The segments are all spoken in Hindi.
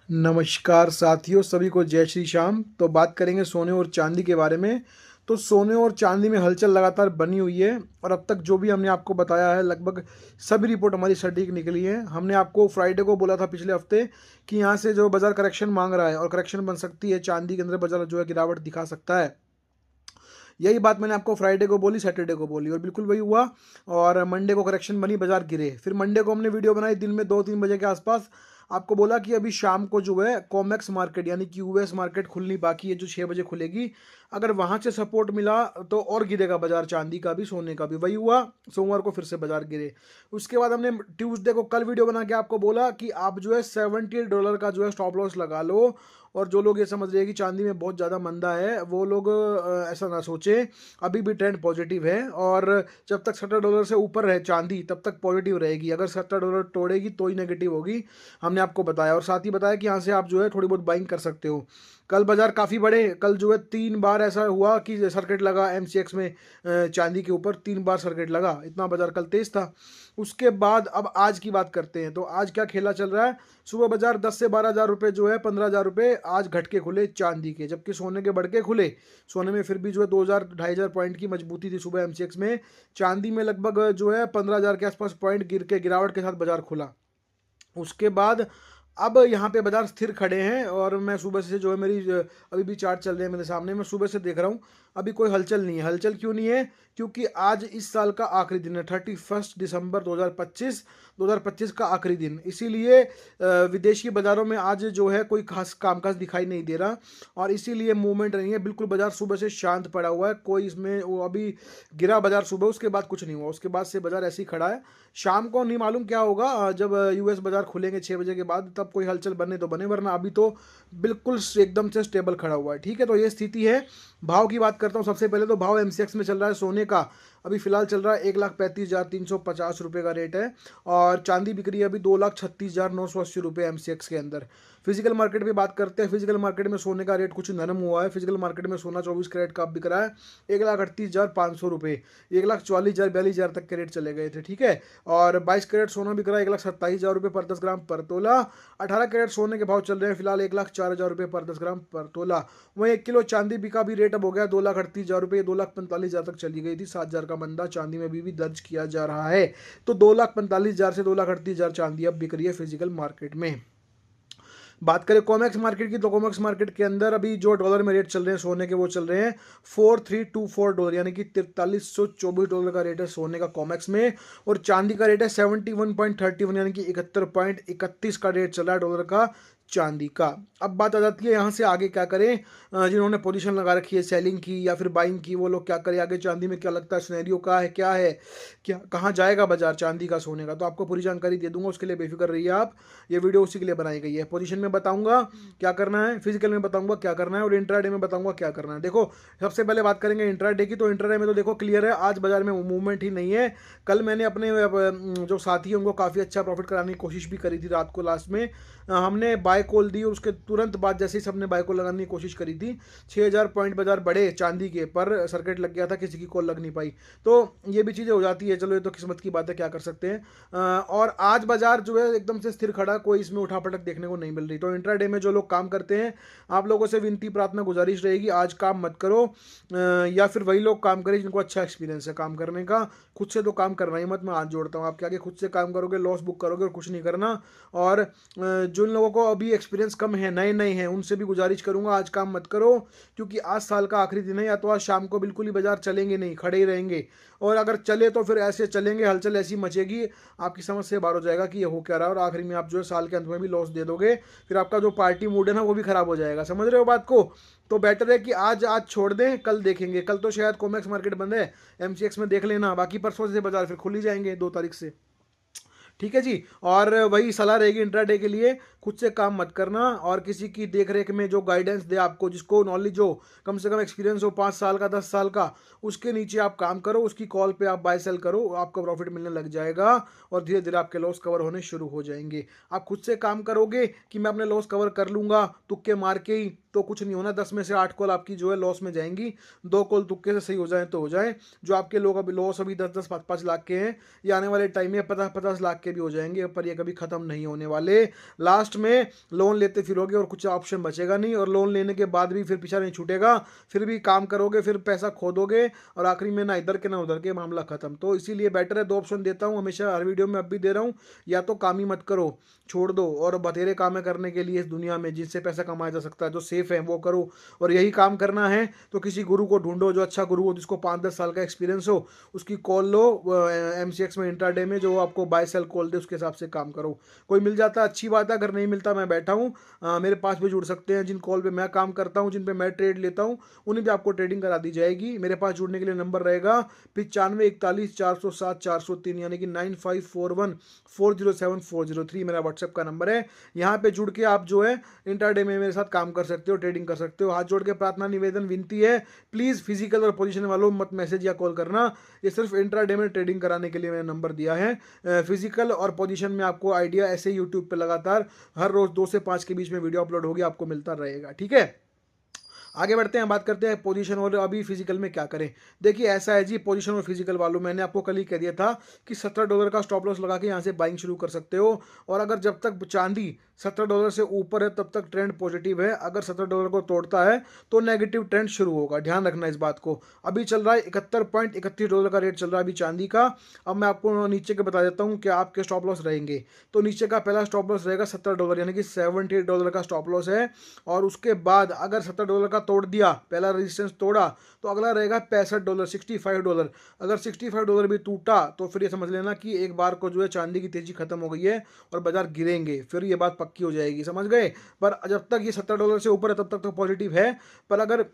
नमस्कार साथियों, सभी को जय श्री श्याम। तो बात करेंगे सोने और चांदी के बारे में। तो सोने और चांदी में हलचल लगातार बनी हुई है और अब तक जो भी हमने आपको बताया है लगभग सभी रिपोर्ट हमारी सटीक निकली है। हमने आपको फ्राइडे को बोला था पिछले हफ्ते कि यहाँ से जो बाजार करेक्शन मांग रहा है और करेक्शन बन सकती है, चांदी के अंदर बाजार जो है गिरावट दिखा सकता है। यही बात मैंने आपको फ्राइडे को बोली, सैटरडे को बोली और बिल्कुल वही हुआ। और मंडे को करेक्शन बनी, बाजार गिरे। फिर मंडे को हमने वीडियो बनाई दिन में 2-3 बजे के आसपास। आपको बोला कि अभी शाम को जो है कॉमेक्स मार्केट यानी कि यूएस मार्केट खुलनी बाकी है, जो 6 बजे खुलेगी। अगर वहां से सपोर्ट मिला तो और गिरेगा बाजार, चांदी का भी सोने का भी। वही हुआ, सोमवार को फिर से बाजार गिरे। उसके बाद हमने ट्यूसडे को कल वीडियो बना के आपको बोला कि आप जो है $70 का जो है स्टॉप लॉस लगा लो। और जो लोग ये समझ रहे हैं कि चांदी में बहुत ज़्यादा मंदा है, वो लोग ऐसा ना सोचें। अभी भी ट्रेंड पॉजिटिव है और जब तक $70 से ऊपर रहे चांदी तब तक पॉजिटिव रहेगी। अगर $70 तोड़ेगी तो ही नेगेटिव होगी, हमने आपको बताया। और साथ ही बताया कि यहाँ से आप जो है थोड़ी बहुत बाइंग कर सकते हो। कल बाजार काफ़ी बड़े, कल जो है 3 बार ऐसा हुआ कि सर्किट लगा एमसीएक्स में। चांदी के ऊपर 3 बार सर्किट लगा, इतना बाजार कल तेज था। उसके बाद अब आज की बात करते हैं। तो आज क्या खेला चल रहा है। सुबह बाजार 10 से 12 हज़ार रुपये जो है, 15 हज़ार रुपये आज घट के खुले चांदी के, जबकि सोने के बढ़ के खुले। सोने में फिर भी जो है 2,000-2,500 पॉइंट की मजबूती थी सुबह एमसीएक्स में। चांदी में लगभग जो है 15 हज़ार के आसपास पॉइंट गिर के गिरावट के साथ बाजार खुला। उसके बाद अब यहाँ पे बाजार स्थिर खड़े हैं और मैं सुबह से जो है मेरी अभी भी चार्ट चल रहे हैं मेरे सामने, मैं सुबह से देख रहा हूँ अभी कोई हलचल नहीं है। हलचल क्यों नहीं है? क्योंकि आज इस साल का आखिरी दिन है, 31 दिसंबर 2025। 2025 का आखिरी दिन, इसीलिए विदेशी बाज़ारों में आज जो है कोई खास कामकाज दिखाई नहीं दे रहा और इसीलिए मूवमेंट नहीं है। बिल्कुल बाजार सुबह से शांत पड़ा हुआ है, कोई इसमें वो अभी गिरा बाजार सुबह, उसके बाद कुछ नहीं हुआ, उसके बाद से बाजार ऐसे ही खड़ा है। शाम को नहीं मालूम क्या होगा, जब यूएस बाजार खुलेंगे 6 बजे के बाद, तब कोई हलचल बने तो बने, वरना अभी तो बिल्कुल एकदम से स्टेबल खड़ा हुआ है। ठीक है, तो ये स्थिति है। भाव की बात करता हूँ सबसे पहले। तो भाव एमसीएक्स में चल रहा है सोने का, अभी फिलहाल चल रहा है 1,35,350 रुपये का रेट है। और चांदी बिक रही है अभी 2,36,980 रुपये एमसीएक्स के अंदर। फिजिकल मार्केट में बात करते हैं। फिजिकल मार्केट में सोने का रेट कुछ नरम हुआ है। फिजिकल मार्केट में सोना 24 कैरेट का बिक रहा है 1,38,500 रुपये। 1,44,000-42,000 तक के रेट चले गए थे। ठीक है, और 22 कैरेट सोना बिक रहा है 1,27,000 रुपये पर 10 ग्राम पर तोला। 18 कैरेट सोने के भाव चल रहे हैं फिलहाल 1,04,000 रुपये पर 10 ग्राम पर तोला। वहीं 1 किलो चांदी बिका भी रेट अब हो गया 2,38,000 रुपये, 2,45,000 तक चली गई थी। 7,000 का मंदा चांदी में भी दर्ज किया जा रहा है। तो 2,45,000 से 2,38,000 चांदी अब बिक रही है फिजिकल मार्केट में। बात करें कॉमेक्स मार्केट की, तो कॉमेक्स मार्केट के अंदर अभी जो डॉलर में रेट चल रहे हैं सोने के, वो चल रहे हैं $4,324, यानी कि $4324 का रेट है सोने का कॉमेक्स में। और चांदी का रेट है 71.31, यानी कि 71.31 का रेट चल रहा है डॉलर का चांदी का। अब बात आ जाती है यहाँ से आगे क्या करें। जिन्होंने पोजीशन लगा रखी है सेलिंग की या फिर बाइंग की, वो लोग क्या करें आगे। चांदी में क्या लगता है सिनेरियो का है, क्या है, क्या कहाँ जाएगा बाजार चांदी का सोने का, तो आपको पूरी जानकारी दे दूंगा, उसके लिए बेफिक्र रहिए आप। ये वीडियो उसी के लिए बनाई गई है। पोजीशन में बताऊंगा क्या करना है, फिजिकल में बताऊंगा क्या करना है और इंट्राडे में बताऊंगा क्या करना है। देखो, सबसे पहले बात करेंगे इंट्राडे की। तो इंट्राडे में तो देखो क्लियर है, आज बाजार में मूवमेंट ही नहीं है। कल मैंने अपने जो साथी हैं उनको काफ़ी अच्छा प्रॉफिट कराने की कोशिश भी करी थी रात को। लास्ट में हमने बाय कॉल दी और उसके तुरंत बाद जैसे ही सबने बाय कॉल लगाने की कोशिश करी थी, 6,000 पॉइंट बाजार बढ़े चांदी के, पर सर्किट लग गया था, किसी की कॉल लग नहीं पाई। तो ये भी चीज़ें हो जाती है, चलो ये तो किस्मत की बात है, क्या कर सकते हैं। और आज बाजार जो है एकदम से स्थिर खड़ा, कोई इसमें उठापटक देखने को नहीं मिल रही। तो इंट्राडे में जो लोग काम करते हैं, आप लोगों से विनती प्रार्थना गुजारिश रहेगी, आज काम मत करो। या फिर वही लोग काम करें जिनको अच्छा एक्सपीरियंस है काम करने का। खुद से तो काम करना ही मत, मैं हाथ जोड़ता हूँ आपके आगे। खुद से काम करोगे लॉस बुक करोगे और कुछ नहीं करना। और जिन लोगों को अभी एक्सपीरियंस कम है, नए नए हैं, उनसे भी गुजारिश करूंगा आज काम मत करो, क्योंकि आज साल का आखिरी दिन है। या तो आज शाम को बिल्कुल ही बाजार चलेंगे नहीं, खड़े ही रहेंगे। और अगर चले तो फिर ऐसे चलेंगे, हलचल ऐसी मचेगी, आपकी समझ से बाहर हो जाएगा कि ये हो क्या रहा है। और आखिरी में आप जो है साल के अंत में भी लॉस दे दोगे, फिर आपका जो पार्टी मूड है ना वो भी खराब हो जाएगा। समझ रहे हो बात को? तो बेटर है कि आज आज छोड़ दें, कल देखेंगे। कल तो शायद कॉमेक्स मार्केट बंद है, एमसीएक्स में देख लेना। बाकी परसों से बाजार फिर खुल ही जाएंगे 2 तारीख से। ठीक है जी। और वही सलाह रहेगी इंट्राडे के लिए, खुद से काम मत करना और किसी की देख रेख में जो गाइडेंस दे आपको, जिसको नॉलेज हो, कम से कम एक्सपीरियंस हो 5 साल का 10 साल का, उसके नीचे आप काम करो, उसकी कॉल पे आप बाय सेल करो, आपको प्रॉफिट मिलने लग जाएगा और धीरे धीरे आपके लॉस कवर होने शुरू हो जाएंगे। आप खुद से काम करोगे कि मैं अपने लॉस कवर कर लूंगा तुक्के मार के ही, तो कुछ नहीं होना, 10 में से 8 कॉल आपकी जो है लॉस में जाएंगी। 2 कॉल तुक्के से सही हो जाए तो हो जाए। जो आपके लोग अभी लॉस अभी 10-10 5-5 लाख के हैं, ये आने वाले टाइम में 50-50 लाख के भी हो जाएंगे, पर ये कभी खत्म नहीं होने वाले। लास्ट में लोन लेते फिरोगे और कुछ ऑप्शन बचेगा नहीं, और लोन लेने के बाद भी फिर पीछा नहीं छूटेगा, फिर भी काम करोगे, फिर पैसा खो दोगे, और आखिरी में ना इधर के ना उधर के, मामला खत्म। तो इसीलिए बेटर है, 2 ऑप्शन देता हूँ हमेशा, हर वीडियो में अब भी दे रहा हूँ, या तो काम ही मत करो, छोड़ दो, और बतेरे काम करने के लिए इस दुनिया में जिनसे पैसा कमाया जा सकता है, जो सेफ है वो करो। और यही काम करना है तो किसी गुरु को ढूंढो, जो अच्छा गुरु हो, जिसको 5-10 साल का एक्सपीरियंस हो, उसकी कॉल लो MCX में इंट्राडे में, जो आपको बाय सेल कॉल दे, उसके हिसाब से काम करो। कोई मिल जाता है अच्छी बात है, अगर नहीं मिलता मैं बैठा हूँ, मेरे पास भी जुड़ सकते हैं। जिन कॉल पे मैं काम करता हूँ, जिन पे मैं ट्रेड लेता हूँ, उन्हें भी आपको ट्रेडिंग करा दी जाएगी। मेरे पास जुड़ने के लिए नंबर रहेगा 9541 407 403, यानी कि 9541 407403 मेरा व्हाट्सएप का नंबर है। यहाँ पे जुड़ के आप जो है इंट्राडे में मेरे साथ काम कर सकते हो, ट्रेडिंग कर सकते हो। हाथ जोड़ के प्रार्थना निवेदन विनती है, प्लीज़ फिजिकल और पोजीशन वालों मत मैसेज या कॉल करना। ये सिर्फ इंट्राडे में ट्रेडिंग कराने के लिए मैंने नंबर दिया है। फिजिकल और पोजीशन में आपको आइडिया ऐसे यूट्यूब पे लगातार हर रोज 2 से 5 के बीच में वीडियो अपलोड होगी, आपको मिलता रहेगा। ठीक है, आगे बढ़ते हैं, बात करते हैं पोजीशन और अभी फिजिकल में क्या करें। देखिए ऐसा है जी, पोजीशन और फिजिकल वालों, मैंने आपको कल ही कह दिया था कि $17 का स्टॉप लॉस लगा के यहाँ से बाइंग शुरू कर सकते हो। और अगर जब तक चांदी $17 से ऊपर है तब तक ट्रेंड पॉजिटिव है, अगर $17 को तोड़ता है तो नेगेटिव ट्रेंड शुरू होगा, ध्यान रखना इस बात को। अभी चल रहा है $71.31 का रेट चल रहा है अभी चांदी का। अब मैं आपको नीचे के बता देता हूँ कि आपके स्टॉप लॉस रहेंगे। तो नीचे का पहला स्टॉप लॉस रहेगा $70, यानी कि $78 का स्टॉप लॉस है। और उसके बाद अगर $70 का तोड़ दिया, पहला रेजिस्टेंस तोड़ा, तो अगला रहेगा $65, $65। अगर $65 भी टूटा तो फिर ये समझ लेना कि एक बार को जो है चांदी की तेजी खत्म हो गई है और बाजार गिरेंगे, फिर ये बात पक्की हो जाएगी, समझ गए। पर जब तक ये $70 से ऊपर है तब तक तो पॉजिटिव है, पर अगर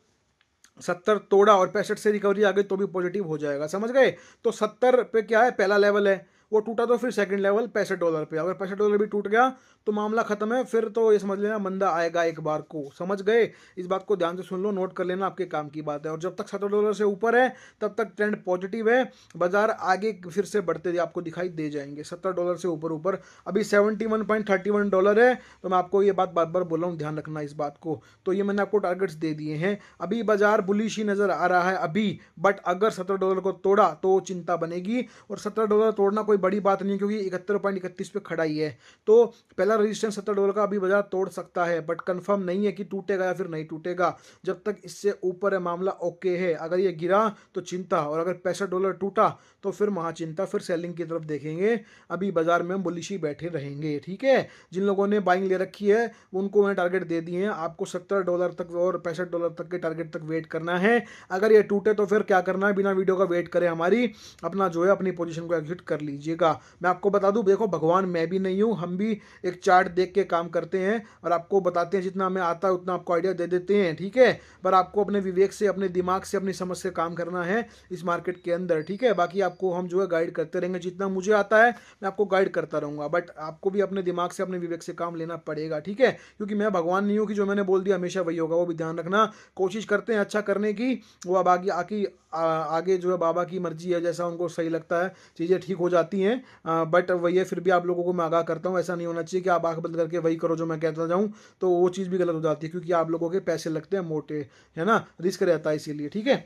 70 तोड़ा और 65 से रिकवरी आ गई तो भी पॉजिटिव हो जाएगा, समझ गए। तो 70 पे क्या है, पहला लेवल है, वो टूटा तो फिर सेकंड लेवल $65 पे, अगर $65 भी टूट गया तो मामला खत्म है, फिर तो ये समझ लेना मंदा आएगा एक बार को, समझ गए। इस बात को ध्यान से सुन लो, नोट कर लेना, आपके काम की बात है। और जब तक $70 से ऊपर है तब तक ट्रेंड पॉजिटिव है, बाजार आगे फिर से बढ़ते आपको दिखाई दे जाएंगे। $70 से ऊपर ऊपर अभी $71.31 है, तो मैं आपको ये बात बार बार बोल रहा हूँ, ध्यान रखना इस बात को। तो ये मैंने आपको टारगेट्स दे दिए हैं। अभी बाजार बुलिश ही नजर आ रहा है अभी, बट अगर $70 को तोड़ा तो चिंता बनेगी। और $70 तोड़ना कोई बड़ी बात नहीं, क्योंकि 71.31 पे खड़ा ही है। तो पहला रेजिस्टेंस $70 का अभी बाजार तोड़ सकता है, बट कंफर्म नहीं है कि टूटेगा या फिर नहीं टूटेगा। जब तक इससे ऊपर है मामला ओके है, अगर ये गिरा तो चिंता, और अगर $65 टूटा तो फिर महाचिंता, फिर सेलिंग की तरफ देखेंगे। अभी बाजार में बुलिश ही बैठे रहेंगे, ठीक है। जिन लोगों ने बाइंग ले रखी है उनको मैंने टारगेट दे दिए हैं, आपको $70 तक और $65 तक के टारगेट तक वेट करना है। अगर ये टूटे तो फिर क्या करना है, बिना वीडियो का वेट करें हमारी, अपना जो है अपनी पोजीशन को एग्जिट कर लीजिएगा। मैं आपको बता दूं, देखो भगवान मैं भी नहीं हूं, हम भी एक चार्ट देख के काम करते हैं और आपको बताते हैं, जितना हमें आता है उतना आपको आइडिया दे देते हैं, ठीक है। पर आपको अपने विवेक से, अपने दिमाग से, अपनी समझ से काम करना है इस मार्केट के अंदर, ठीक है। बाकी आपको हम जो है गाइड करते रहेंगे, जितना मुझे आता है मैं आपको गाइड करता रहूंगा, बट आपको भी अपने दिमाग से, अपने विवेक से काम लेना पड़ेगा, ठीक है। क्योंकि मैं भगवान नहीं हूँ कि जो मैंने बोल दिया हमेशा वही होगा, वो भी ध्यान रखना। कोशिश करते हैं अच्छा करने की, वो अब आगे जो है बाबा की मर्जी है, जैसा उनको सही लगता है चीज़ें ठीक हो जाती हैं। बट वही है, फिर भी आप लोगों को मैं आगाह करता हूँ, ऐसा नहीं होना चाहिए कि आप आंख बंद करके वही करो जो मैं कहता जाऊँ, तो वो चीज़ भी गलत हो जाती है, क्योंकि आप लोगों के पैसे लगते हैं मोटे, है ना, रिस्क रहता है इसीलिए, ठीक है।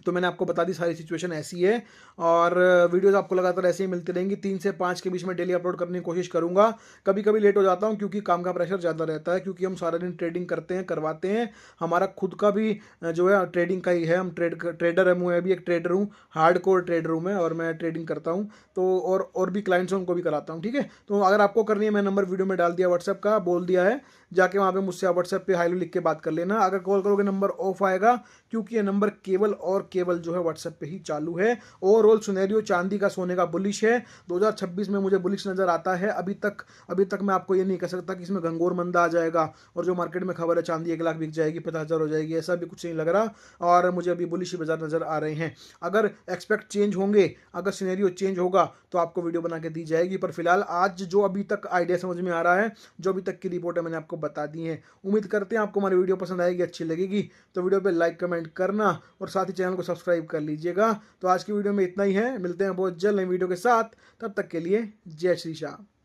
तो मैंने आपको बता दी सारी सिचुएशन ऐसी है, और वीडियोस आपको लगातार ऐसे ही मिलती रहेंगी। 3 से 5 के बीच में डेली अपलोड करने की कोशिश करूंगा। कभी कभी लेट हो जाता हूं क्योंकि काम का प्रेशर ज़्यादा रहता है, क्योंकि हम सारा दिन ट्रेडिंग करते हैं, करवाते हैं। हमारा खुद का भी जो है ट्रेडिंग का ही है, हम ट्रेडर है, मैं भी एक ट्रेडर हूँ, हार्ड कोर ट्रेडर हूँ मैं, और मैं ट्रेडिंग करता हूँ। तो और भी क्लाइंट्स हैं उनको भी कराता हूँ, ठीक है। तो अगर आपको करनी है, मैं नंबर वीडियो में डाल दिया, व्हाट्सएप का बोल दिया है, जाके वहाँ पे मुझसे आप व्हाट्सएप पे हाई लिख के बात कर लेना। अगर कॉल करोगे नंबर ऑफ आएगा, क्योंकि ये नंबर केवल और केवल जो है व्हाट्सएप पे ही चालू है। ओवरऑल सिनेरियो चांदी का सोने का बुलिश है, 2026 में मुझे बुलिश नजर आता है। अभी तक मैं आपको ये नहीं कह सकता कि इसमें घंघोर मंदा आ जाएगा और जो मार्केट में खबर है चांदी 1 लाख बिक जाएगी, 50,000 हो जाएगी, ऐसा भी कुछ नहीं लग रहा। और मुझे अभी बुलिश ही बाजार नजर आ रहे हैं। अगर एक्सपेक्ट चेंज होंगे, अगर सिनेरियो चेंज होगा तो आपको वीडियो बना के दी जाएगी। पर फिलहाल आज जो अभी तक आइडिया समझ में आ रहा है, जो अभी तक की रिपोर्ट है, मैंने आपको बता दी है। उम्मीद करते हैं आपको हमारी वीडियो पसंद आएगी, अच्छी लगेगी। तो वीडियो पे लाइक कमेंट करना और साथ ही चैनल को सब्सक्राइब कर लीजिएगा। तो आज की वीडियो में इतना ही है, मिलते हैं बहुत जल्द नई वीडियो के साथ, तब तक के लिए जय श्री श्याम।